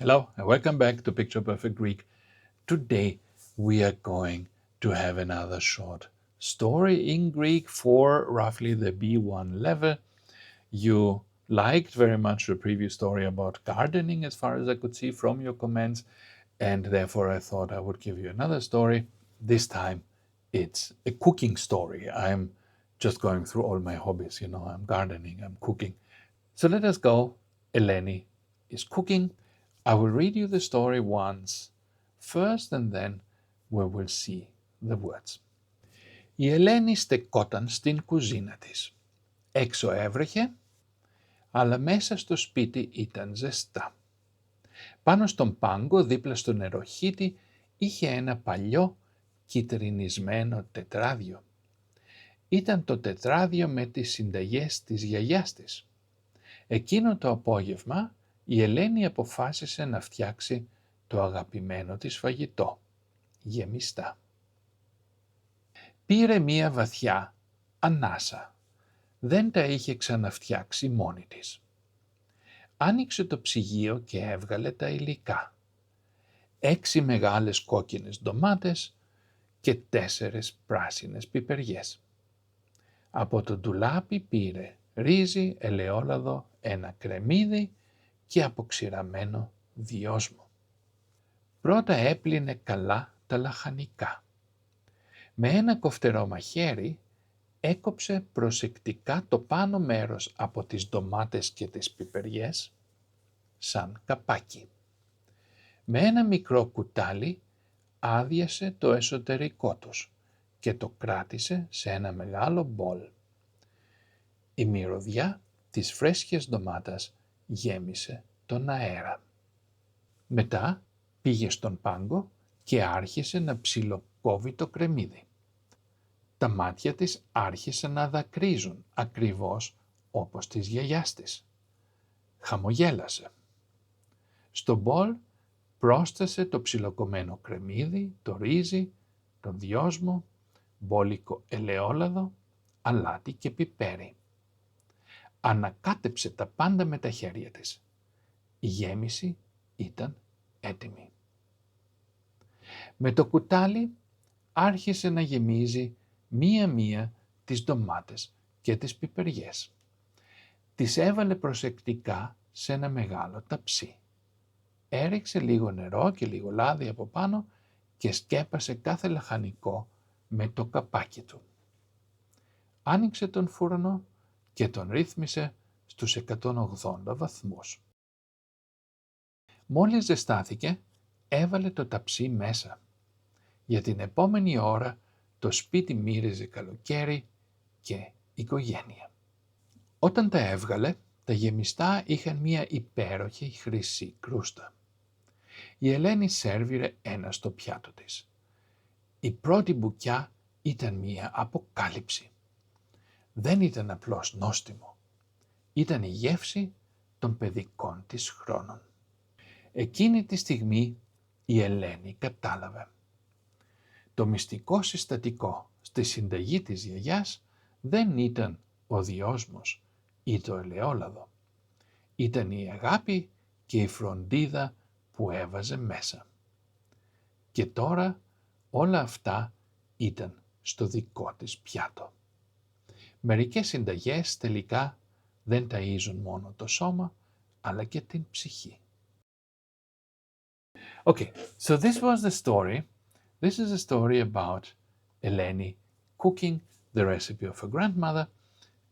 Hello and welcome back to Picture Perfect Greek. Today we are going to have another short story in Greek for roughly the B1 level. You liked very much the previous story about gardening as far as I could see from your comments, and therefore I thought I would give you another story. This time it's a cooking story. I'm just going through all my hobbies, I'm gardening, I'm cooking. So let us go. Eleni is cooking. I will read you the story once first and then we will see the words. Η Ελένη στεκόταν στην κουζίνα της. Έξω έβρεχε, αλλά μέσα στο σπίτι ήταν ζεστά. Πάνω στον πάγκο, δίπλα στο νεροχύτη, είχε ένα παλιό κιτρινισμένο τετράδιο. Ήταν το τετράδιο με τις συνταγές της γιαγιάς της. Εκείνο το απόγευμα η Ελένη αποφάσισε να φτιάξει το αγαπημένο της φαγητό, γεμιστά. Πήρε μία βαθιά ανάσα. Δεν τα είχε ξαναφτιάξει μόνη της. Άνοιξε το ψυγείο και έβγαλε τα υλικά. 6 μεγάλες κόκκινες ντομάτες και 4 πράσινες πιπεριές. Από το ντουλάπι πήρε ρύζι, ελαιόλαδο, ένα κρεμμύδι και αποξηραμένο δυόσμο. Πρώτα έπλυνε καλά τα λαχανικά. Με ένα κοφτερό μαχαίρι έκοψε προσεκτικά το πάνω μέρος από τις ντομάτες και τις πιπεριές σαν καπάκι. Με ένα μικρό κουτάλι άδειασε το εσωτερικό τους και το κράτησε σε ένα μεγάλο μπολ. Η μυρωδιά της φρέσκιας ντομάτας γέμισε τον αέρα. Μετά πήγε στον πάγκο και άρχισε να ψιλοκόβει το κρεμμύδι. Τα μάτια της άρχισαν να δακρύζουν ακριβώς όπως της γιαγιάς της. Χαμογέλασε. Στο μπολ πρόσθεσε το ψιλοκομμένο κρεμμύδι, το ρύζι, τον δυόσμο, μπόλικο ελαιόλαδο, αλάτι και πιπέρι. Ανακάτεψε τα πάντα με τα χέρια της. Η γέμιση ήταν έτοιμη. Με το κουτάλι άρχισε να γεμίζει μία-μία τις ντομάτες και τις πιπεριές. Τις έβαλε προσεκτικά σε ένα μεγάλο ταψί. Έριξε λίγο νερό και λίγο λάδι από πάνω και σκέπασε κάθε λαχανικό με το καπάκι του. Άνοιξε τον φούρνο και τον ρύθμισε στους 180 βαθμούς. Μόλις ζεστάθηκε, έβαλε το ταψί μέσα. Για την επόμενη ώρα το σπίτι μύριζε καλοκαίρι και οικογένεια. Όταν τα έβγαλε, τα γεμιστά είχαν μία υπέροχη χρυσή κρούστα. Η Ελένη σέρβιρε ένα στο πιάτο της. Η πρώτη μπουκιά ήταν μία αποκάλυψη. Δεν ήταν απλώς νόστιμο. Ήταν η γεύση των παιδικών της χρόνων. Εκείνη τη στιγμή η Ελένη κατάλαβε. Το μυστικό συστατικό στη συνταγή της γιαγιάς δεν ήταν ο δυόσμος ή το ελαιόλαδο. Ήταν η αγάπη και η φροντίδα που έβαζε μέσα. Και τώρα όλα αυτά ήταν στο δικό της πιάτο. Μερικές συνταγές τελικά δεν ταΐζουν μόνο το σώμα, αλλά και την ψυχή. Okay, so this was the story. This is a story about Eleni cooking the recipe of her grandmother,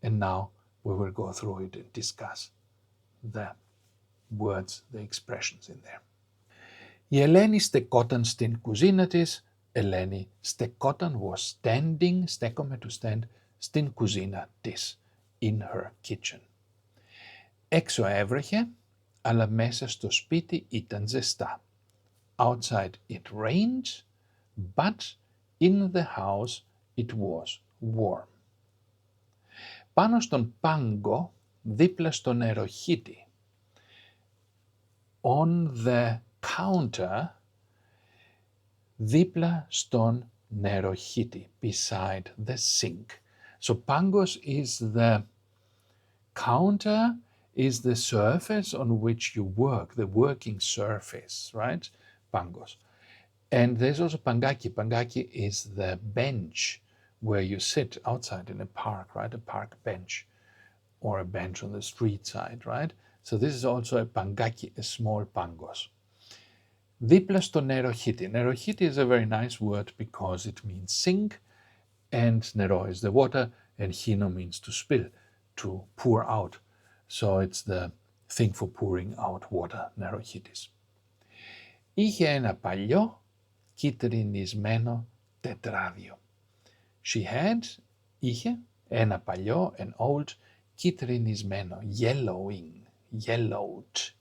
and now we will go through it and discuss the words, the expressions in there. Η Ελένη στεκόταν στην κουζίνα της. Ελένη στεκόταν was standing, στέκομαι to stand, στην κουζίνα της, in her kitchen. Έξω έβρεχε, αλλά μέσα στο σπίτι ήταν ζεστά. Outside it rained, but in the house it was warm. Πάνω στον πάγκο, δίπλα στο νεροχύτη, on the counter, δίπλα στον νεροχύτη, beside the sink. So pangos is the counter is the surface on which you work, the working surface, right? Pangos. And there's also pangaki. Pangaki is the bench where you sit outside in a park, right? A park bench or a bench on the street side, right? So this is also a pangaki, a small pangos. Δίπλα στο νεροχύτη. Νεροχύτη is a very nice word because it means sink, and nero is the water, and hino means to spill, to pour out. So it's the thing for pouring out water, νεροχύτης. Είχε ένα παλιό κυτρινισμένο τετράδιο. She had, είχε, ένα παλιό, an old, κυτρινισμένο, yellowed.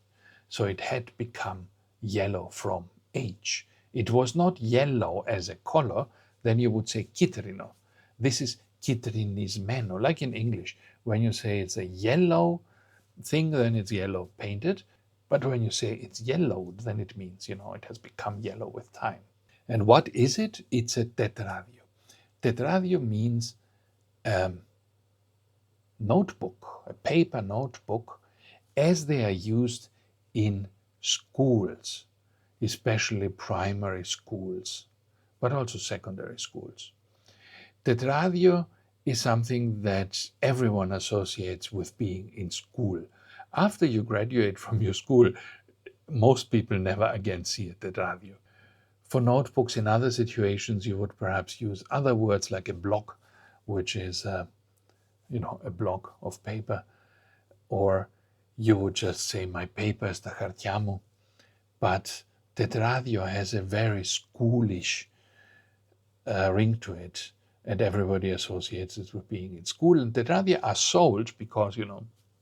So it had become yellow from age. It was not yellow as a color, then you would say κίτρινο. This is κυτρινισμένο, like in English. When you say it's a yellow thing, then it's yellow painted. But when you say it's yellowed, then it means, it has become yellow with time. And what is it? It's a tetradio. Tetradio means notebook, a paper notebook, as they are used in schools, especially primary schools, but also secondary schools. Tetradio is something that everyone associates with being in school. After you graduate from your school, most people never again see a tetradio. For notebooks, in other situations, you would perhaps use other words like a block, which is, a block of paper, or you would just say, my paper, στα χαρτιά μου. But tetradio has a very schoolish ring to it, and everybody associates it with being in school. And tetradia are sold because,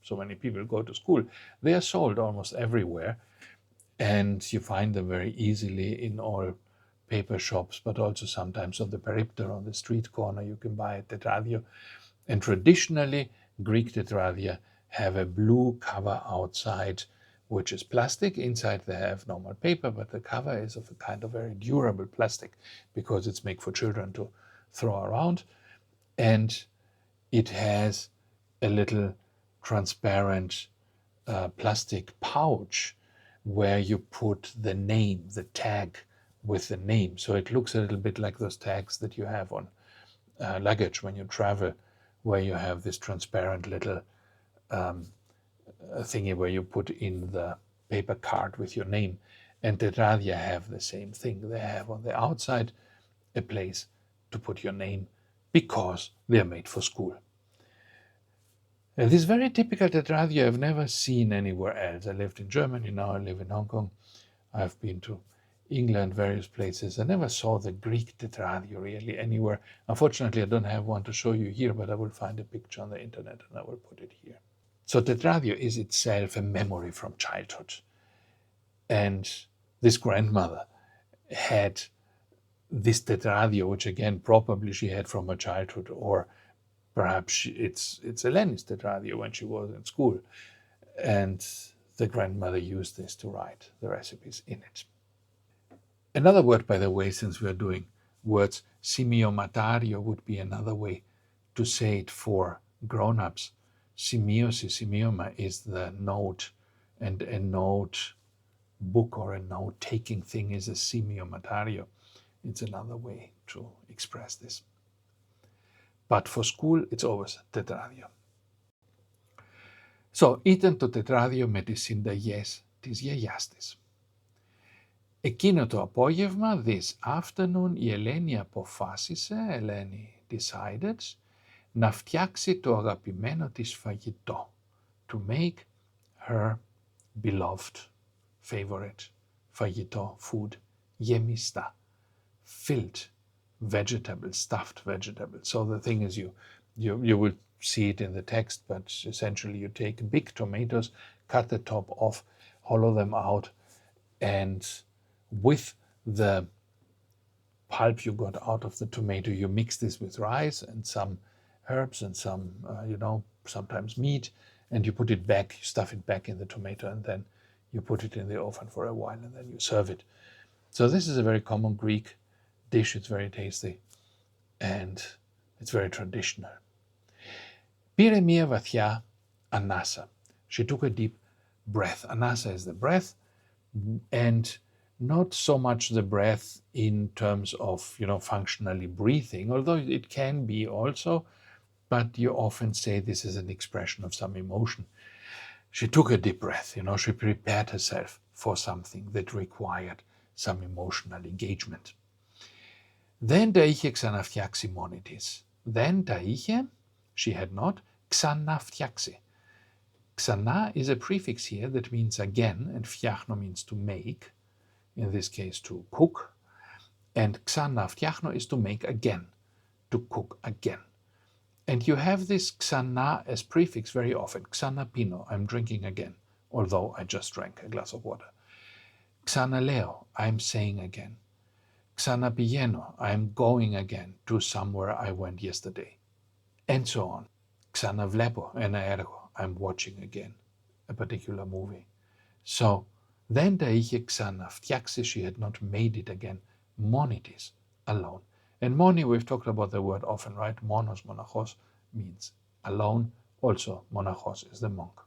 so many people go to school. They are sold almost everywhere, and you find them very easily in all paper shops, but also sometimes on the perimeter, on the street corner, you can buy a tetradio. And traditionally, Greek tetradia have a blue cover outside, which is plastic. Inside they have normal paper, but the cover is of a kind of very durable plastic because it's made for children to throw around. And it has a little transparent plastic pouch where you put the name, the tag with the name. So it looks a little bit like those tags that you have on luggage when you travel, where you have this transparent little thingy where you put in the paper card with your name. And tetradia have the same thing. They have on the outside a place to put your name because they're made for school. This very typical tetradio I've never seen anywhere else. I lived in Germany, now I live in Hong Kong. I've been to England, various places. I never saw the Greek tetradio really anywhere. Unfortunately, I don't have one to show you here, but I will find a picture on the internet and I will put it here. So tetradio is itself a memory from childhood. And this grandmother had this tetradio, which again, probably she had from her childhood, or perhaps it's Elenis tetradio when she was in school. And the grandmother used this to write the recipes in it. Another word, by the way, since we are doing words, σημειωματάριο would be another way to say it for grown-ups. Σημείωση, σημείωμα is the note, and a note book or a note-taking thing is a σημειωματάριο. It's another way to express this. But for school, it's always tetradio. So, ήταν το τετράδιο με τις συνταγές της γιαγιάς της. Εκείνο το απόγευμα, this afternoon, η Ελένη αποφάσισε, Ελένη decided, να φτιάξει το αγαπημένο της φαγητό, to make her beloved, favorite φαγητό, food, γεμιστά, filled vegetable, stuffed vegetable. So the thing is, you will see it in the text, but essentially you take big tomatoes, cut the top off, hollow them out, and with the pulp you got out of the tomato, you mix this with rice and some herbs and some, sometimes meat, and you put it back, you stuff it back in the tomato, and then you put it in the oven for a while, and then you serve it. So this is a very common Greek dish. It's very tasty, and it's very traditional. Πήρε μία βαθιά ανάσα. She took a deep breath. Anasa is the breath, and not so much the breath in terms of, functionally breathing, although it can be also, but you often say this is an expression of some emotion. She took a deep breath, she prepared herself for something that required some emotional engagement. Δεν τα είχε ξαναφτιάξει μόνη της. Δεν τα είχε, she had not, ξαναφτιάξει. Ξανά is a prefix here that means again, and φτιάχνω means to make, in this case to cook, and ξαναφτιάχνω is to make again, to cook again. And you have this ξανά as prefix very often. Ξαναπίνω, I'm drinking again, although I just drank a glass of water. Ξαναλέω, I'm saying again. Ξαναπηγαίνω, I'm going again to somewhere I went yesterday. And so on. Ξαναβλέπω ένα έργο, I'm watching again a particular movie. So, δεν τα είχε ξαναφτιάξει, she had not made it again, μόνη της, alone. And moni, we've talked about the word often, right? Monos, monachos, means alone. Also, monachos is the monk.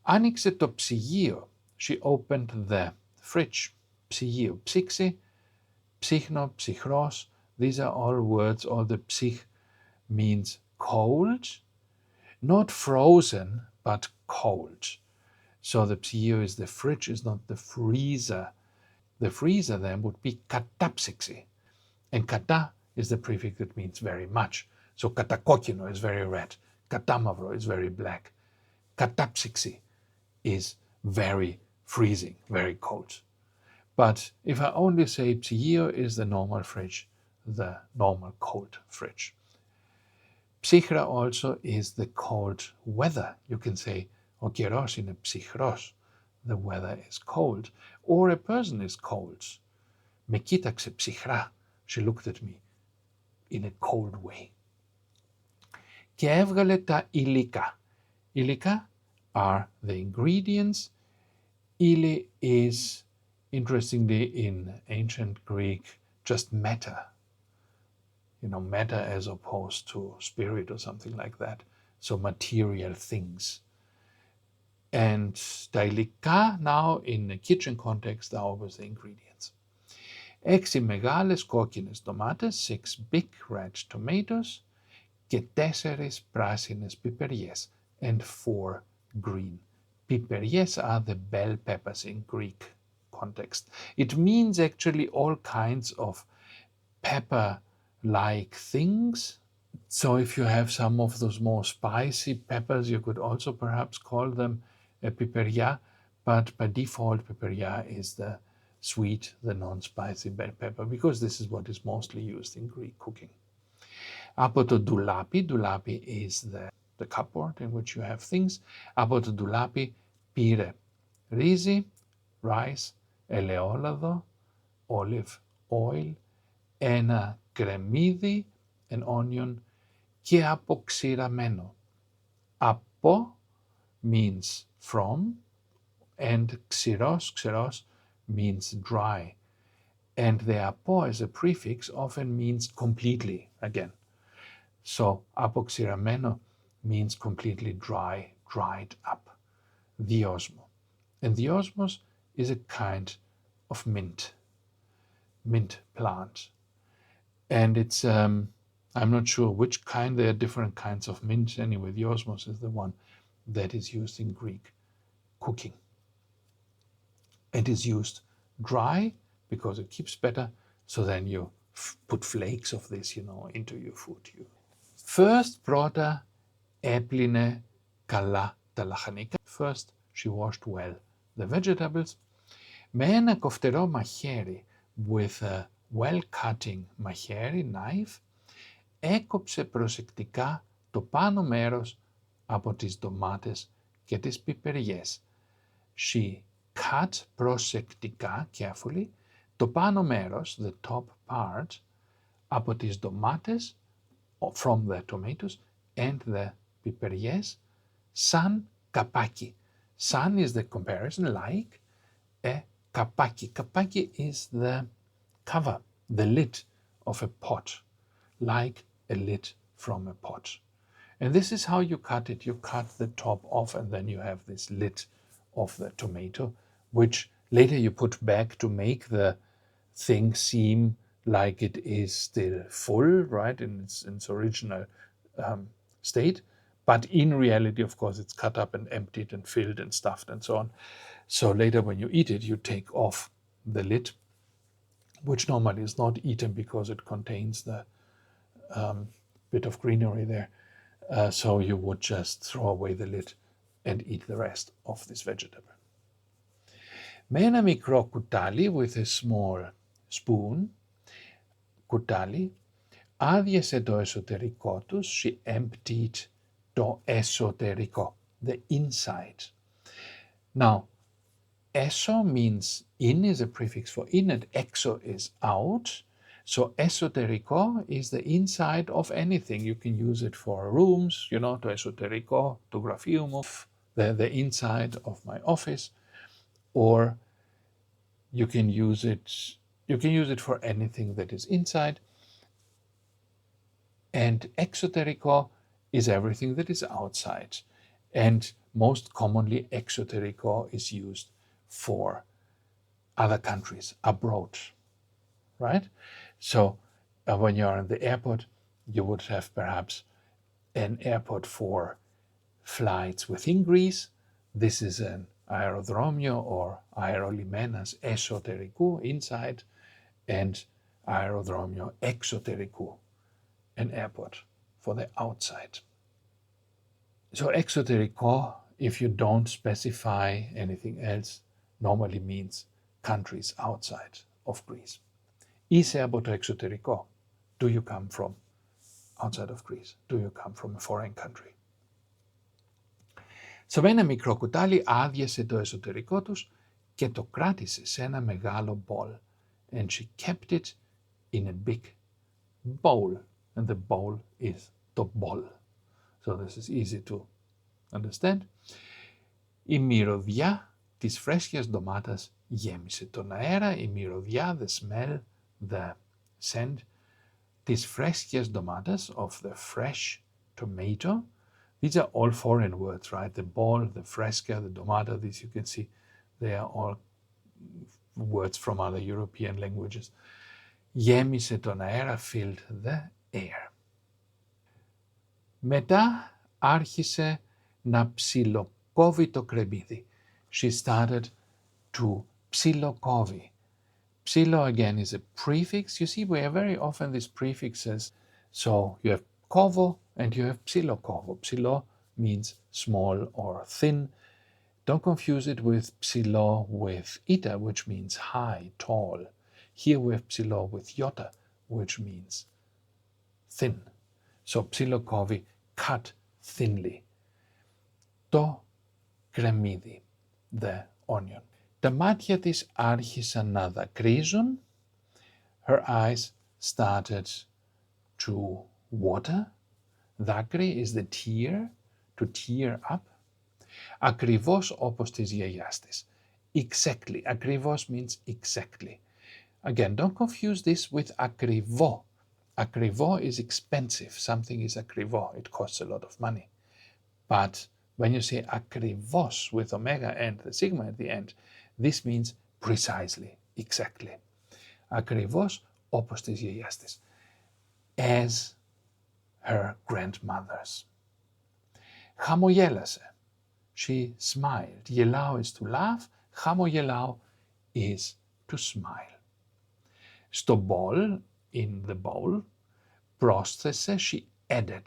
Άνοιξε το ψυγείο. She opened the fridge. Ψυγείο, ψήξη, ψύχνο, ψυχρός. These are all words. All the ψυχ means cold, not frozen, but cold. So the ψυγείο is the fridge, is not the freezer. The freezer then would be κατάψυξη. And kata is the prefix that means very much. So katakokino is very red. Katamavro is very black. Katapsiksi is very freezing, very cold. But if I only say ψυγείο is the normal fridge, the normal cold fridge. Ψύχρα also is the cold weather. You can say ο καιρός είναι ψυχρός. The weather is cold. Or a person is cold. Με κοίταξε ψυχρά. She looked at me in a cold way. Και έβγαλε τα υλικά. Υλικά are the ingredients. Yle is, interestingly, in ancient Greek, just matter. Matter as opposed to spirit or something like that. So material things. And τα υλικά now in a kitchen context are always the ingredients. 6 μεγάλες κόκκινες ντομάτες, 6 big red tomatoes και 4 πράσινες πιπεριές and 4 green. Πιπεριές are the bell peppers in Greek context. It means actually all kinds of pepper-like things. So if you have some of those more spicy peppers, you could also perhaps call them a piperia, but by default piperia is the sweet, the non-spicy bell pepper, because this is what is mostly used in Greek cooking. Από το ντουλάπι, ντουλάπι is the cupboard in which you have things. Από το ντουλάπι πήρε ρύζι, rice, ελαιόλαδο, olive oil, ένα κρεμμύδι, an onion, και αποξηραμένο. Από means from, and xeros means dry. And the apo as a prefix often means completely again. So apoxyrameno means completely dry, dried up. Diosmo. And diosmos is a kind of mint plant. And it's, I'm not sure which kind, there are different kinds of mint. Anyway, diosmos is the one that is used in Greek cooking. It is used dry because it keeps better, so then you put flakes of this, into your food. First, πρώτα έπλυνε καλά τα λαχανικά. First, she washed well the vegetables. Με ένα κοφτερό μαχαίρι, with a well-cutting μαχαίρι, knife, έκοψε προσεκτικά το πάνω μέρος από τις ντομάτες και τις πιπεριές. She cut προσεκτικά, carefully, το πάνω μέρος, the top part, από τις ντομάτες, from the tomatoes, and the πιπεριές, σαν καπάκι. Σαν is the comparison, like a καπάκι. Καπάκι is the cover, the lid of a pot, like a lid from a pot. And this is how you cut it. You cut the top off, and then you have this lid of the tomato, which later you put back to make the thing seem like it is still full, right, in its original state. But in reality, of course, it's cut up and emptied and filled and stuffed and so on. So later when you eat it, you take off the lid, which normally is not eaten because it contains the bit of greenery there. So you would just throw away the lid and eat the rest of this vegetable. Με ένα μικρό κουτάλι, with a small spoon, κουτάλι, άδειασε το εσωτερικό τους. She emptied το εσωτερικό, the inside. Now, eso means in is a prefix for in and exo is out. So esoterico is the inside of anything. You can use it for rooms, το εσωτερικό του γραφείου μου, the inside of my office, or you can use it for anything that is inside. And exoterico is everything that is outside. And most commonly, exoterico is used for other countries, abroad, right? So when you're in the airport, you would have perhaps an airport for flights within Greece. This is an aerodromio or aerolimenas esoterikou, inside, and aerodromio exoterikou, an airport for the outside. So exoterico, if you don't specify anything else, normally means countries outside of Greece. Είσαι από το εξωτερικό. Do you come from outside of Greece? Do you come from a foreign country? So με ένα μικρό κουτάλι άδειασε το εσωτερικό τους και το κράτησε σε ένα μεγάλο bowl. And she kept it in a big bowl. And the bowl is το bol. So this is easy to understand. Η μυρωδιά της φρέσκιας ντομάτας γέμισε τον αέρα. Η μυρωδιά, the smell, the scent, της φρέσκιας ντομάτας, of the fresh tomato. These are all foreign words, right? The bol, the fresca, the domata, these you can see, they are all words from other European languages. Γέμισε τον αέρα, filled the air. Μετά άρχισε να ψιλοκόβει το κρεμμύδι. She started to ψιλοκόβει. Ψιλο again is a prefix. You see, we have very often these prefixes. So you have kovo and you have ψιλοκόβω. Ψιλο means small or thin. Don't confuse it with ψιλο with ita, which means high, tall. Here we have ψιλο with iota, which means thin. So ψιλοκόβει, cut thinly. Το κρεμμύδι, the onion. Τα μάτια της άρχισαν να δακρύζουν. Her eyes started to water. Δάκρυ is the tear, to tear up. Ακριβώς όπως της γιαγιάς της. Exactly. Ακριβώς means exactly. Again, don't confuse this with ακριβό. Ακριβό is expensive. Something is ακριβό. It costs a lot of money. But when you say ακριβώς with omega and the sigma at the end, this means precisely, exactly. Ακριβώς όπως της γιαγιάς της. As her grandmother's. Χαμογέλασε. She smiled. Γελάω is to laugh. Χαμογελάω is to smile. Στο bowl, in the bowl, πρόσθεσε, she added.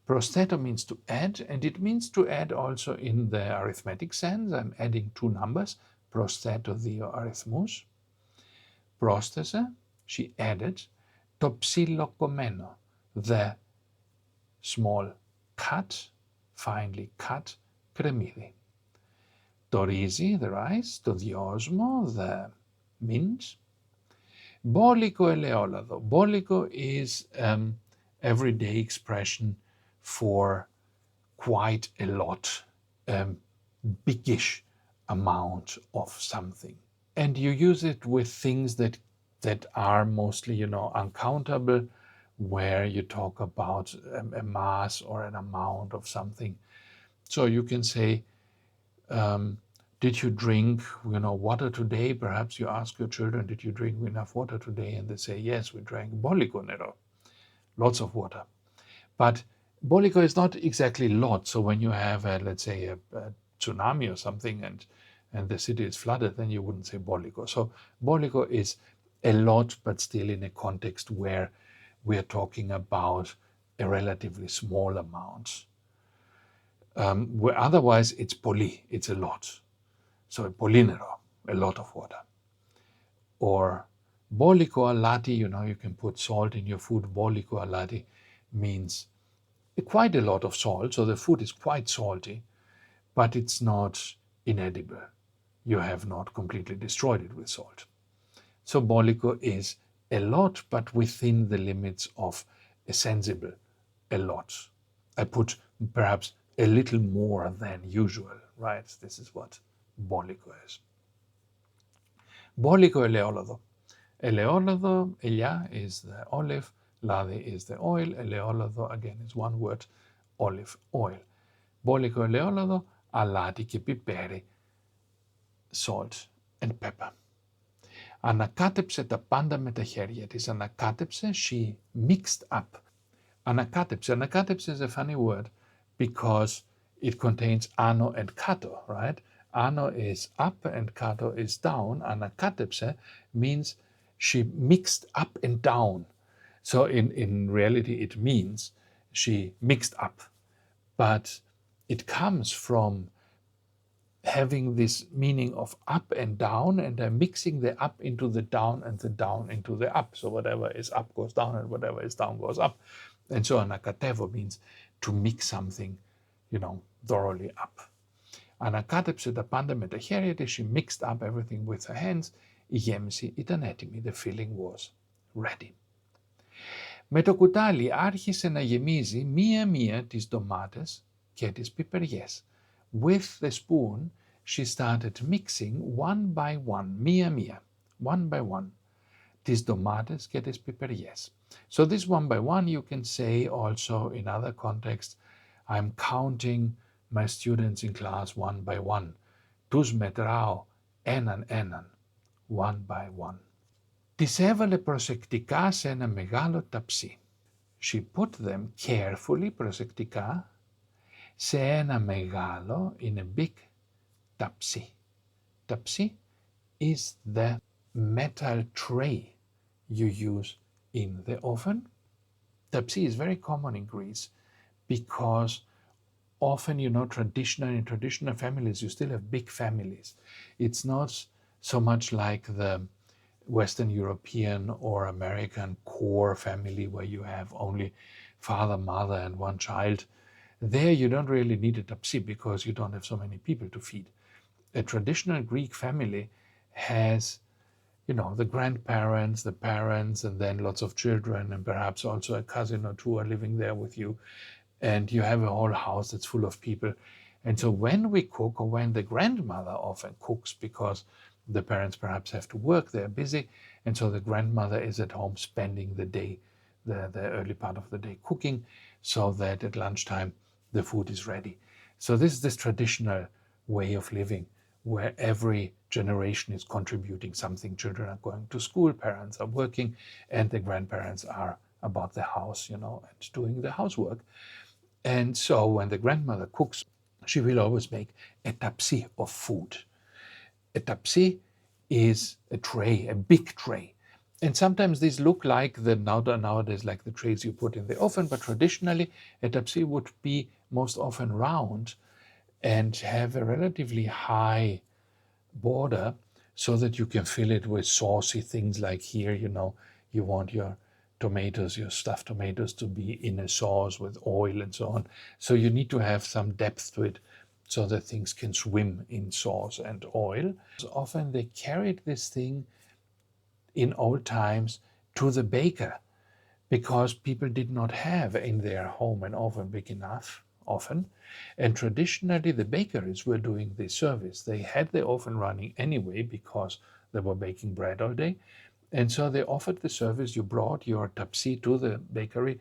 Prostheto means to add, and it means to add also in the arithmetic sense. I'm adding two numbers, prostheto δύο αριθμούς. Πρόσθεσε, she added, το ψιλοκομμένο, the small cut, finely cut, κρεμμύδι. Το ρύζι, the rice, το δυόσμο, the mint. Μπόλικο ελαιόλαδο. Μπόλικο is everyday expression for quite a lot, biggish amount of something. And you use it with things that are mostly, uncountable, where you talk about a mass or an amount of something. So you can say, did you drink, water today? Perhaps you ask your children, did you drink enough water today? And they say, yes, we drank boliko nero, lots of water. But boliko is not exactly lot. So when you have, let's say, a tsunami or something, and the city is flooded, then you wouldn't say boliko. So boliko is a lot, but still in a context where we are talking about a relatively small amount. Where otherwise it's poli, it's a lot. So polinero, a lot of water. Or boliko alati, you can put salt in your food. Boliko alati means quite a lot of salt. So the food is quite salty, but it's not inedible. You have not completely destroyed it with salt. So boliko is a lot, but within the limits of a sensible a lot. I put perhaps a little more than usual, right? This is what boliko is. Boliko eleolado. Eleolado, elea is the olive, lade is the oil, eleolado again is one word, olive oil. Boliko eleolado, alati και πιπέρι, salt and pepper. Ανακάτεψε τα πάντα με τα χέρια της. Ανακάτεψε, she mixed up. Ανακάτεψε. Ανακάτεψε is a funny word because it contains ano and kato, right? Ano is up and kato is down. Ανακάτεψε means she mixed up and down. So in reality it means she mixed up. But it comes from having this meaning of up and down, and I'm mixing the up into the down and the down into the up. So whatever is up goes down and whatever is down goes up. And so anakatevo means to mix something, thoroughly up. Ανακάτεψε τα πάντα με τα χέρια της, she mixed up everything with her hands. Η γέμιση ήταν έτοιμη, the filling was ready. Με το κουτάλι άρχισε να γεμίζει μία-μία τις ντομάτες και τις πιπεριές. With the spoon, she started mixing one by one, μία-μία, one by one, τις ντομάτες και τις πιπεριές. So this one by one you can say also in other contexts, I'm counting my students in class one by one. Τους μετράω έναν, one by one. Τις έβαλε προσεκτικά σε ένα μεγάλο ταψί. She put them carefully, προσεκτικά, σε ένα μεγάλο, in a big ταψί. Ταψί is the metal tray you use in the oven. Tapsi is very common in Greece because often, in traditional families, you still have big families. It's not so much like the Western European or American core family where you have only father, mother, and one child. There you don't really need a tapsi because you don't have so many people to feed. A traditional Greek family has, the grandparents, the parents, and then lots of children, and perhaps also a cousin or two are living there with you. And you have a whole house that's full of people. And so when we cook, or when the grandmother often cooks, because the parents perhaps have to work, they're busy, and so the grandmother is at home spending the day, the early part of the day cooking, so that at lunchtime the food is ready. So this is this traditional way of living, where every generation is contributing something. Children are going to school, parents are working, and the grandparents are about the house, and doing the housework. And so when the grandmother cooks, she will always make a tapsi of food. A tapsi is a tray, a big tray. And sometimes these look like nowadays like the trays you put in the oven, but traditionally a tapsi would be most often round and have a relatively high border so that you can fill it with saucy things like here, you want your tomatoes, your stuffed tomatoes to be in a sauce with oil and so on. So you need to have some depth to it so that things can swim in sauce and oil. So often they carried this thing in old times to the baker because people did not have in their home an oven big enough often. And traditionally the bakeries were doing this service. They had the oven running anyway because they were baking bread all day. And so they offered the service. You brought your tapsi to the bakery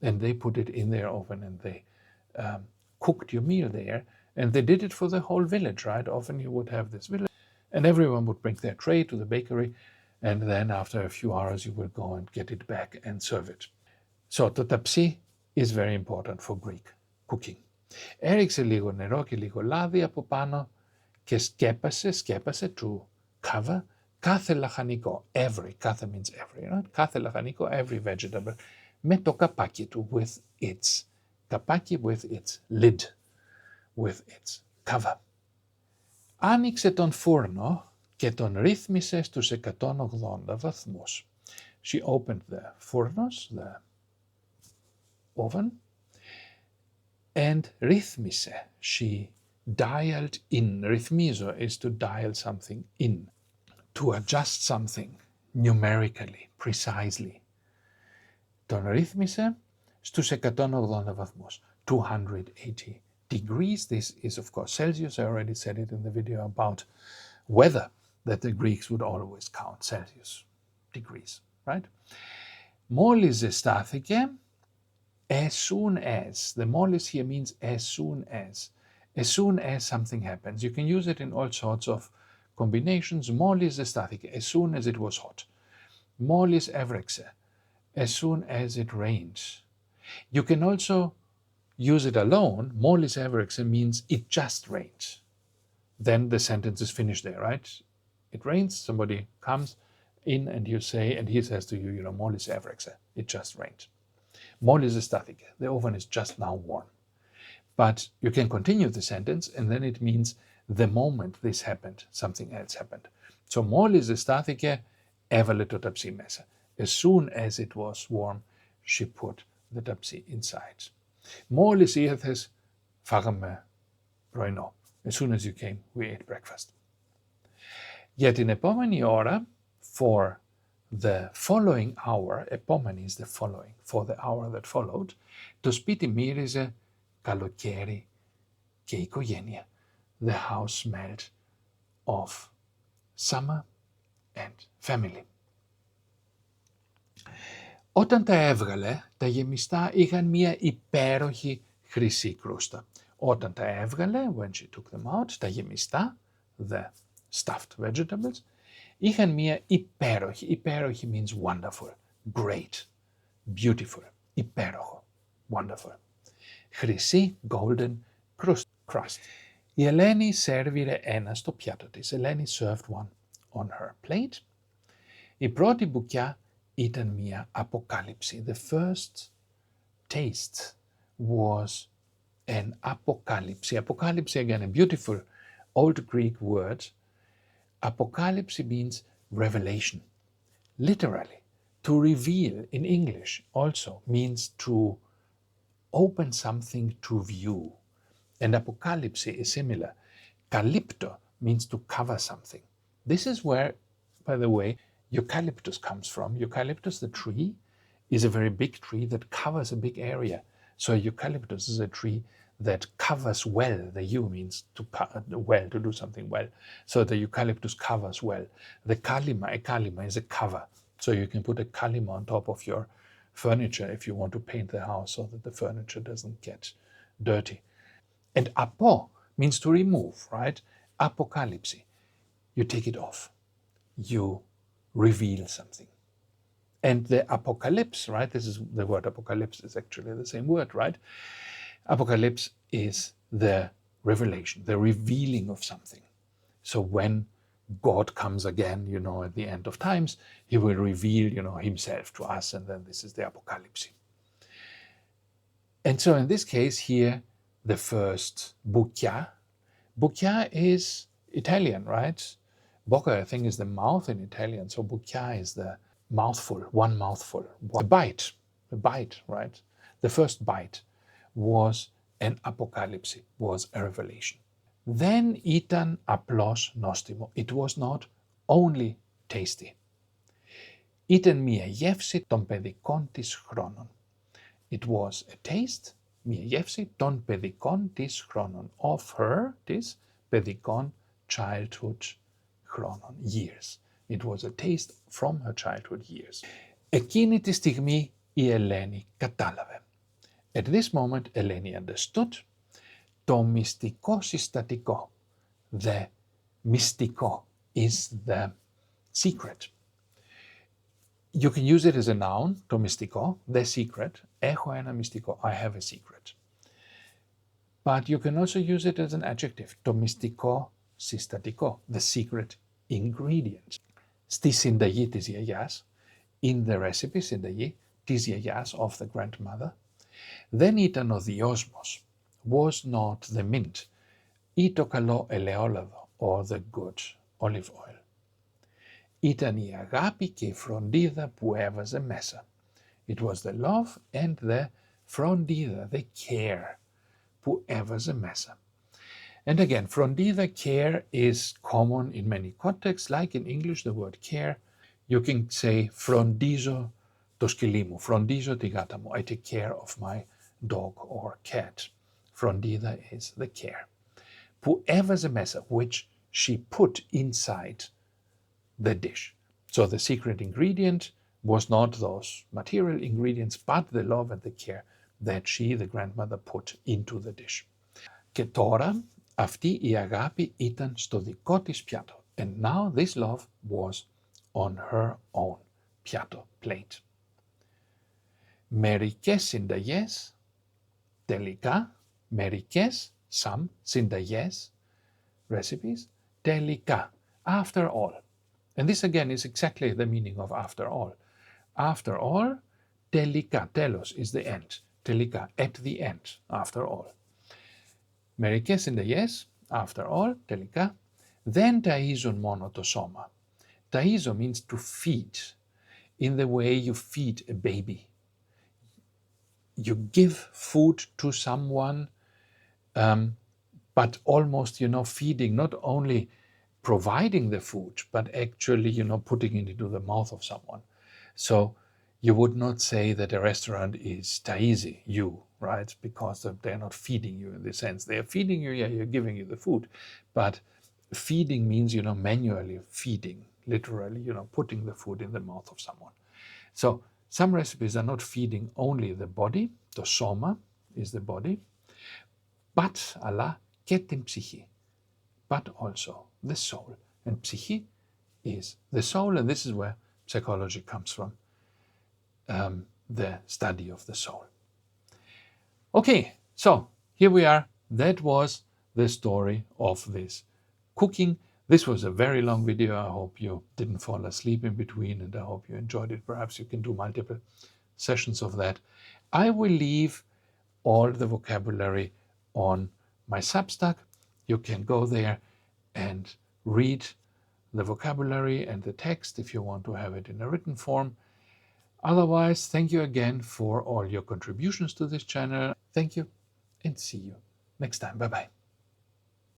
and they put it in their oven and they cooked your meal there. And they did it for the whole village, right? Often you would have this village and everyone would bring their tray to the bakery. And then after a few hours, you will go and get it back and serve it. So το ταψί is very important for Greek cooking. Έριξε λίγο νερό και λίγο λάδι από πάνω και σκέπασε to cover κάθε λαχανικό, every, κάθε means every, right? Κάθε λαχανικό, every vegetable, με το καπάκι του, with its καπάκι, with its lid, with its cover. Άνοιξε τον φούρνο και τον ρύθμισε στους 180 βαθμούς. She opened the furnace, the oven, and ρύθμισε, she dialed in. Ρυθμίζω is to dial something in, to adjust something numerically, precisely. Τον ρύθμισε στους 180 βαθμούς, 280 degrees. This is of course Celsius. I already said it in the video about weather, that the Greeks would always count Celsius degrees, right? Μόλις ζεστάθηκε, as soon as, the μόλις here means as soon as something happens. You can use it in all sorts of combinations. Μόλις ζεστάθηκε, as soon as it was hot. Μόλις έβρεξε, as soon as it rains. You can also use it alone. Μόλις έβρεξε means it just rains. Then the sentence is finished there, right? It rains, somebody comes in and you say, and he says to you, you know, μόλις έβρεξε, it just rained. Μόλις ζεστάθηκε, the oven is just now warm. But you can continue the sentence and then it means the moment this happened, something else happened. So μόλις ζεστάθηκε, έβαλε το ταψί μέσα. As soon as it was warm, she put the ταψί inside. Μόλις ήρθες, φάγαμε πρωινό. As soon as you came, we ate breakfast. Για την επόμενη ώρα, for the following hour, επόμενη is the following, for the hour that followed, το σπίτι μύριζε καλοκαίρι και οικογένεια. The house smelled of summer and family. Όταν τα έβγαλε, τα γεμιστά είχαν μία υπέροχη χρυσή κρούστα. Όταν τα έβγαλε, when she took them out, τα γεμιστά, the stuffed vegetables, είχαν μία υπέροχη means wonderful, great, beautiful, υπέροχο, wonderful. Χρυσή, golden, crust. Η Ελένη σέρβιρε ένα στο πιάτο της. Ελένη served one on her plate. Η πρώτη μπουκιά ήταν μία αποκάλυψη. The first taste was an αποκάλυψη. Αποκάλυψη, again, a beautiful old Greek word. Apocalypse means revelation. Literally, to reveal in English also means to open something to view. And apocalypse is similar. Kalipto means to cover something. This is where, by the way, eucalyptus comes from. Eucalyptus, the tree, is a very big tree that covers a big area. So eucalyptus is a tree that covers well. The U means to well, to do something well. So the eucalyptus covers well. The kalima, a kalima is a cover. So you can put a kalima on top of your furniture if you want to paint the house so that the furniture doesn't get dirty. And apo means to remove, right? Apocalypse. You take it off. You reveal something. And the apocalypse, right? This is the word apocalypse is actually the same word, right? Apocalypse is the revelation, the revealing of something. So when God comes again, you know, at the end of times, he will reveal, you know, himself to us, and then this is the apocalypse. And so in this case here, the first buccia. Buccia is Italian, right? Bocca, I think, is the mouth in Italian. So buccia is the mouthful, one mouthful. A bite, right? The first bite was an apocalypse, was a revelation. Then ήταν απλώς νόστιμο. It was not only tasty. Ήταν μία γεύση των παιδικών της χρόνων. It was a taste, μία γεύση των παιδικών της χρόνων. Of her, της παιδικών childhood χρόνων, years. It was a taste from her childhood years. Εκείνη τη στιγμή η Ελένη κατάλαβε. At this moment, Eleni understood. Το μυστικό συστατικό, the μυστικό, is the secret. You can use it as a noun, το μυστικό, the secret. Έχω ένα μυστικό, I have a secret. But you can also use it as an adjective, το μυστικό συστατικό, the secret ingredient. Στη συνταγή της γιαγιάς, in the recipe, συνταγή της γιαγιάς of the grandmother, δεν ήταν ο διόσμος, was not the mint, ή το καλό ελαιόλαδο, or the good olive oil. Ήταν η αγάπη και η φροντίδα που έβαζε μέσα. It was the love and the φροντίδα, the care, που έβαζε μέσα. And again, φροντίδα, care is common in many contexts, like in English, the word care. You can say, φροντίζω το σκυλί μου, φροντίζω τη γάτα μου. I take care of my dog or cat. Φροντίδα is the care. Που έβαζε μέσα, which she put inside the dish. So the secret ingredient was not those material ingredients, but the love and the care that she, the grandmother, put into the dish. Και τώρα αυτή η αγάπη ήταν στο δικό της πιάτο. And now this love was on her own πιάτο, plate. Μερικές συνταγές, τελικά, μερικές, some, συνταγές, recipes, τελικά, after all. And this again is exactly the meaning of after all. After all, τελικά, τέλος is the end. Τελικά, at the end, after all. Μερικές συνταγές, after all, τελικά, δεν ταΐζουν μόνο το σώμα. Ταΐζω means to feed, in the way you feed a baby. You give food to someone, but almost, feeding, not only providing the food, but actually, putting it into the mouth of someone. So you would not say that a restaurant is taizi, you, right? Because they're not feeding you in the sense. They are feeding you, yeah, you're giving you the food. But feeding means, manually feeding, literally, putting the food in the mouth of someone. So some recipes are not feeding only the body, το σώμα is the body, but, αλλά και την ψυχή, but also the soul. And ψυχή is the soul, and this is where psychology comes from, the study of the soul. Okay, so here we are. That was the story of this cooking. This was a very long video. I hope you didn't fall asleep in between, and I hope you enjoyed it. Perhaps you can do multiple sessions of that. I will leave all the vocabulary on my Substack. You can go there and read the vocabulary and the text if you want to have it in a written form. Otherwise, thank you again for all your contributions to this channel. Thank you, and see you next time. Bye-bye.